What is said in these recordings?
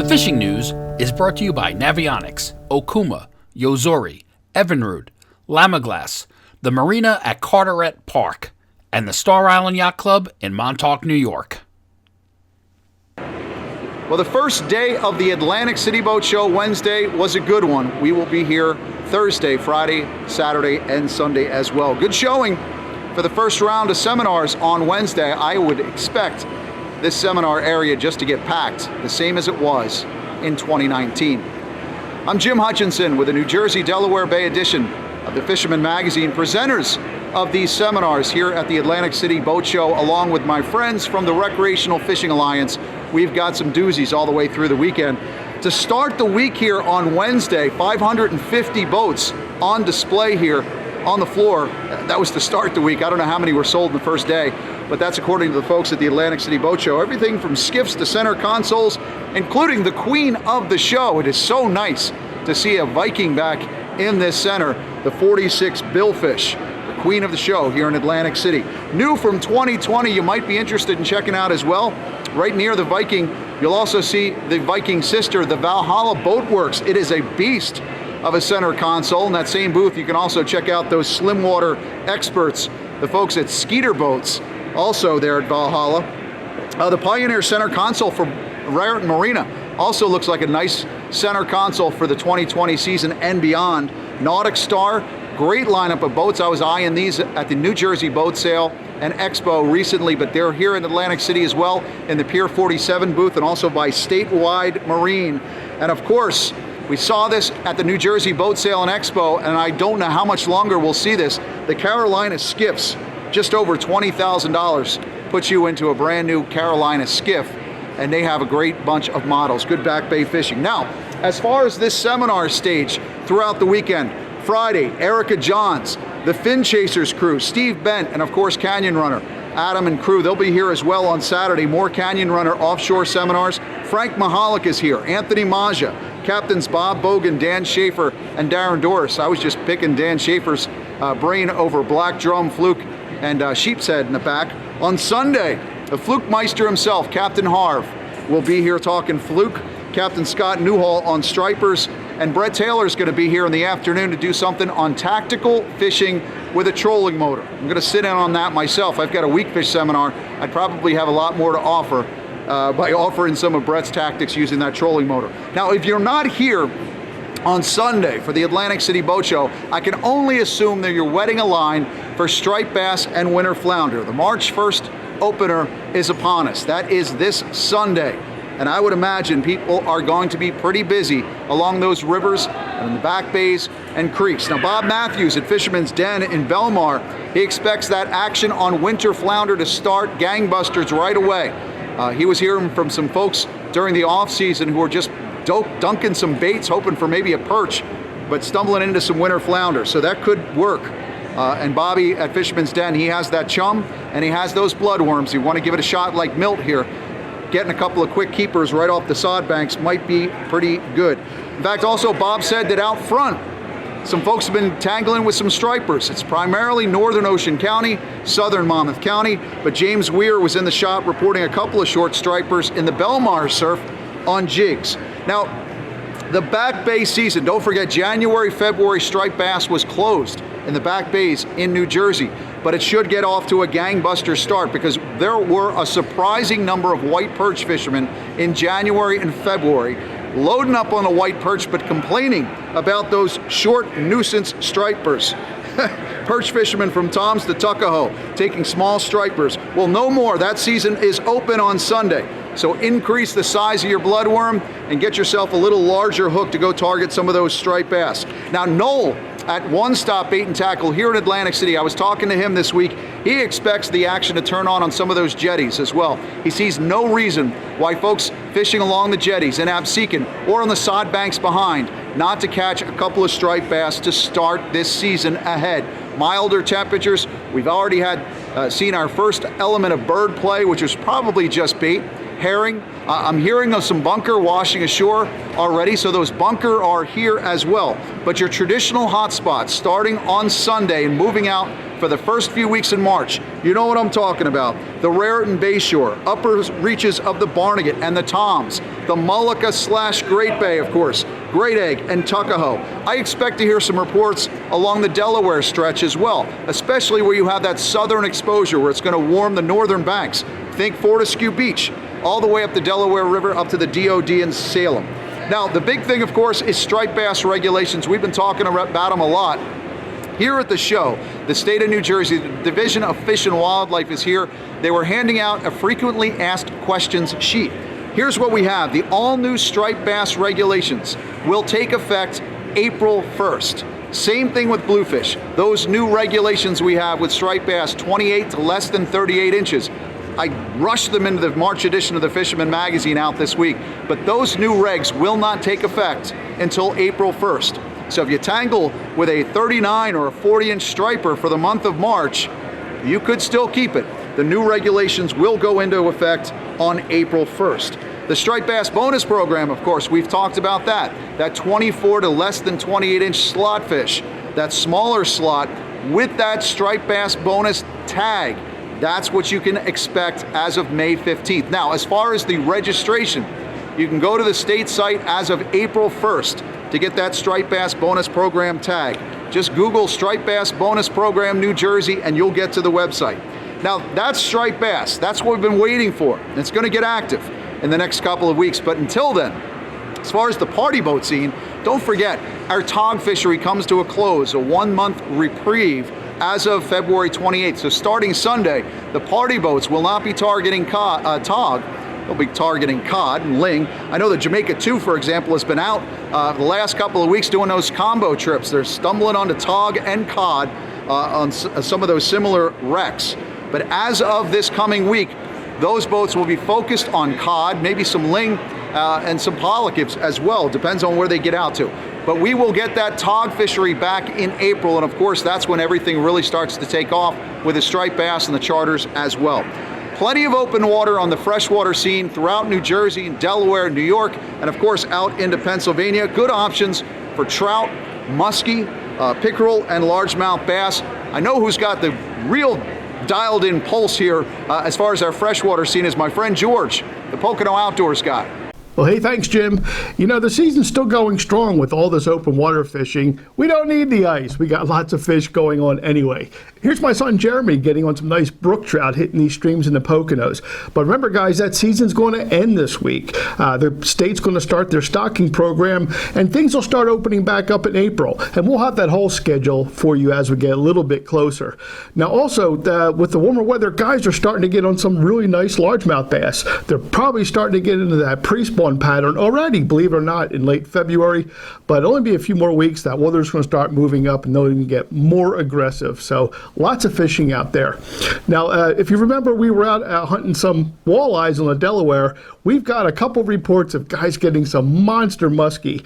fishing news is brought to you by Navionics, Okuma, Yozori, Evinrude, Lamaglass, the Marina at Carteret Park, and the Star Island Yacht Club in Montauk, New York. Well, the first day of the Atlantic City Boat Show, Wednesday, was a good one. We will be here Thursday, Friday, Saturday, and Sunday as well. Good showing for the first round of seminars on Wednesday. I would expect this seminar area just to get packed, the same as it was in 2019. I'm Jim Hutchinson with the New Jersey Delaware Bay edition of the Fisherman Magazine, presenters of these seminars here at the Atlantic City Boat Show, along with my friends from the Recreational Fishing Alliance. We've got some doozies all the way through the weekend. To start the week here on Wednesday, 550 boats on display here on the floor. That was to start the week. I don't know how many were sold in the first day, but that's according to the folks at the Atlantic City Boat Show. Everything from skiffs to center consoles, including the queen of the show. It is so nice to see a Viking back in this center, the 46 billfish, the queen of the show here in Atlantic City. New from 2020, you might be interested in checking out as well. Right near the Viking, you'll also see the Viking sister, the Valhalla Boat Works. It is a beast of a center console. In that same booth, you can also check out those slim water experts, the folks at Skeeter Boats, also there at Valhalla. The Pioneer center console for Raritan Marina also looks like a nice center console for the 2020 season and beyond. Nautic Star, great lineup of boats. I was eyeing these at the New Jersey Boat Sale and Expo recently, but they're here in Atlantic City as well in the Pier 47 booth, and also by Statewide Marine. And of course, we saw this at the New Jersey Boat Sale and Expo, and I don't know how much longer we'll see this. The Carolina skiffs, just over $20,000, puts you into a brand new Carolina skiff, and they have a great bunch of models. Good back bay fishing. Now, as far as this seminar stage throughout the weekend, Friday, Erica Johns, the Fin Chasers crew, Steve Bent, and of course Canyon Runner, Adam and crew. They'll be here as well on Saturday. More Canyon Runner offshore seminars. Frank Mahalik is here, Anthony Maja, Captains Bob Bogan, Dan Schaefer, and Darren Doris. I was just picking Dan Schaefer's brain over Black Drum, Fluke, and Sheep's Head in the back. On Sunday, the Fluke Meister himself, Captain Harv, will be here talking Fluke. Captain Scott Newhall on stripers, and Brett Taylor's going to be here in the afternoon to do something on tactical fishing with a trolling motor. I'm going to sit in on that myself. I've got a weak fish seminar. I'd probably have a lot more to offer by offering some of Brett's tactics using that trolling motor. Now, if you're not here on Sunday for the Atlantic City Boat Show, I can only assume that you're wetting a line for striped bass and winter flounder. The March 1st opener is upon us. That is this Sunday. And I would imagine people are going to be pretty busy along those rivers and in the back bays and creeks. Now, Bob Matthews at Fisherman's Den in Belmar, he expects that action on winter flounder to start gangbusters right away. He was hearing from some folks during the off season who were just dunking some baits, hoping for maybe a perch, but stumbling into some winter flounder. So that could work. And Bobby at Fisherman's Den, he has that chum and he has those bloodworms. You want to give it a shot like Milt here. Getting a couple of quick keepers right off the sod banks might be pretty good. In fact, also Bob said that out front, some folks have been tangling with some stripers. It's primarily Northern Ocean County, Southern Monmouth County, but James Weir was in the shop reporting a couple of short stripers in the Belmar surf on jigs. Now, the back bay season, don't forget January, February, striped bass was closed in the back bays in New Jersey, but it should get off to a gangbuster start because there were a surprising number of white perch fishermen in January and February loading up on the white perch but complaining about those short nuisance stripers. Perch fishermen from Tom's to Tuckahoe taking small stripers. Well, no more. That season is open on Sunday. So increase the size of your bloodworm and get yourself a little larger hook to go target some of those striped bass. Now, Noel at One Stop Bait and Tackle here in Atlantic City, I was talking to him this week. He expects the action to turn on some of those jetties as well. He sees no reason why folks fishing along the jetties in Absecon or on the sod banks behind not to catch a couple of striped bass to start this season ahead. Milder temperatures. We've already seen our first element of bird play, which was probably just bait. Herring. I'm hearing of some bunker washing ashore already, so those bunker are here as well. But your traditional hotspots starting on Sunday and moving out for the first few weeks in March. You know what I'm talking about. The Raritan Bayshore, upper reaches of the Barnegat and the Toms, the Mullica/Great Bay, of course, Great Egg and Tuckahoe. I expect to hear some reports along the Delaware stretch as well, especially where you have that southern exposure where it's going to warm the northern banks. Think Fortescue Beach, all the way up the Delaware River, up to the DOD in Salem. Now, the big thing, of course, is striped bass regulations. We've been talking about them a lot. Here at the show, the state of New Jersey, the Division of Fish and Wildlife is here. They were handing out a frequently asked questions sheet. Here's what we have. The all-new striped bass regulations will take effect April 1st. Same thing with bluefish. Those new regulations we have with striped bass, 28 to less than 38 inches. I rushed them into the March edition of the Fisherman Magazine out this week, but those new regs will not take effect until April 1st. So if you tangle with a 39 or a 40-inch striper for the month of March, you could still keep it. The new regulations will go into effect on April 1st. The striped bass bonus program, of course, we've talked about that. That 24 to less than 28-inch slot fish, that smaller slot with that striped bass bonus tag. That's what you can expect as of May 15th. Now, as far as the registration, you can go to the state site as of April 1st to get that striped bass bonus program tag. Just Google striped bass bonus program New Jersey and you'll get to the website. Now, that's striped bass. That's what we've been waiting for. It's going to get active in the next couple of weeks. But until then, as far as the party boat scene, don't forget, our tog fishery comes to a close, a 1-month reprieve as of February 28th. So starting Sunday, the party boats will not be targeting tog. They'll be targeting cod and ling. I know the Jamaica 2, for example, has been out the last couple of weeks doing those combo trips. They're stumbling onto tog and cod on some of those similar wrecks. But as of this coming week, those boats will be focused on cod, maybe some ling and some pollock as well. Depends on where they get out to. But we will get that tog fishery back in April, and of course that's when everything really starts to take off with the striped bass and the charters as well. Plenty of open water on the freshwater scene throughout New Jersey, Delaware, New York, and of course out into Pennsylvania. Good options for trout, muskie, pickerel, and largemouth bass. I know who's got the real dialed in pulse here as far as our freshwater scene is my friend George, the Pocono Outdoors guy. Well, hey, thanks, Jim. You know, the season's still going strong with all this open water fishing. We don't need the ice. We got lots of fish going on anyway. Here's my son Jeremy getting on some nice brook trout hitting these streams in the Poconos. But remember, guys, that season's going to end this week. The state's going to start their stocking program, and things will start opening back up in April. And we'll have that whole schedule for you as we get a little bit closer. Now, also, with the warmer weather, guys are starting to get on some really nice largemouth bass. They're probably starting to get into that pre-spawn pattern already, believe it or not, in late February. But it'll only be a few more weeks. That weather's going to start moving up and they'll even get more aggressive. So lots of fishing out there. Now, if you remember, we were out hunting some walleyes on the Delaware. We've got a couple reports of guys getting some monster muskie.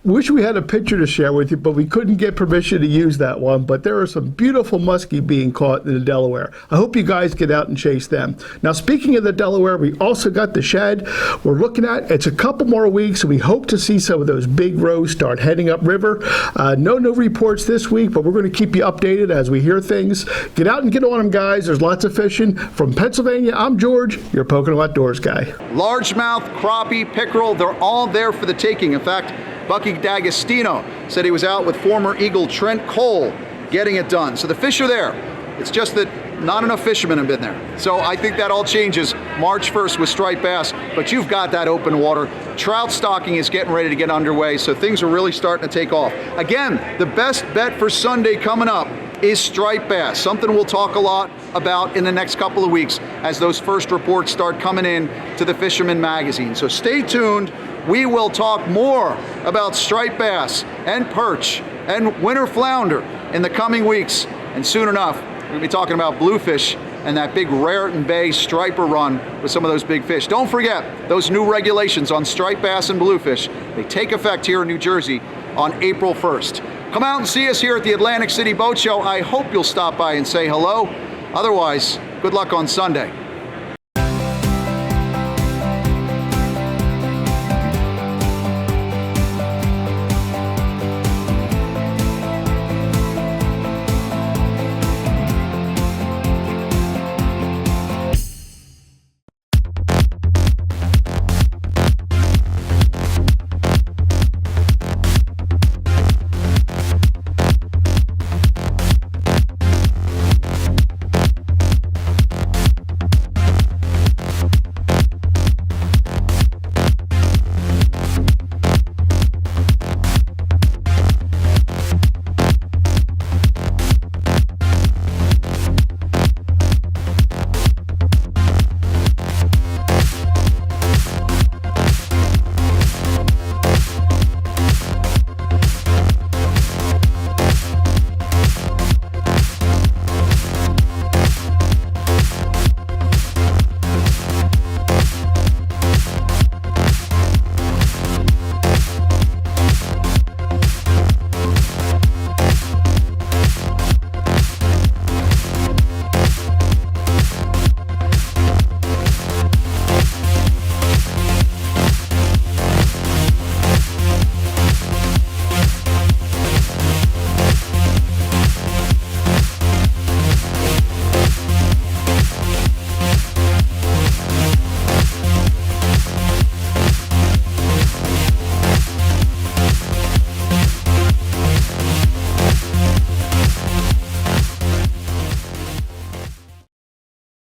Wish we had a picture to share with you, but we couldn't get permission to use that one. But there are some beautiful muskie being caught in the Delaware. I hope you guys get out and chase them. Now, speaking of the Delaware, we also got the shed we're looking at. It's a couple more weeks, so we hope to see some of those big rows start heading upriver. No new reports this week, but we're going to keep you updated as we hear things. Get out and get on them, guys. There's lots of fishing. From Pennsylvania, I'm George, your Pocono Outdoors guy. Largemouth, crappie, pickerel, they're all there for the taking. In fact, Bucky D'Agostino said he was out with former Eagle Trent Cole getting it done. So the fish are there. It's just that not enough fishermen have been there. So I think that all changes March 1st with striped bass, but you've got that open water. Trout stocking is getting ready to get underway, so things are really starting to take off. Again, the best bet for Sunday coming up is striped bass, something we'll talk a lot about in the next couple of weeks as those first reports start coming in to the Fisherman Magazine. So stay tuned. We will talk more about striped bass and perch and winter flounder in the coming weeks. And soon enough, we're going to be talking about bluefish and that big Raritan Bay striper run with some of those big fish. Don't forget those new regulations on striped bass and bluefish. They take effect here in New Jersey on April 1st. Come out and see us here at the Atlantic City Boat Show. I hope you'll stop by and say hello. Otherwise, good luck on Sunday.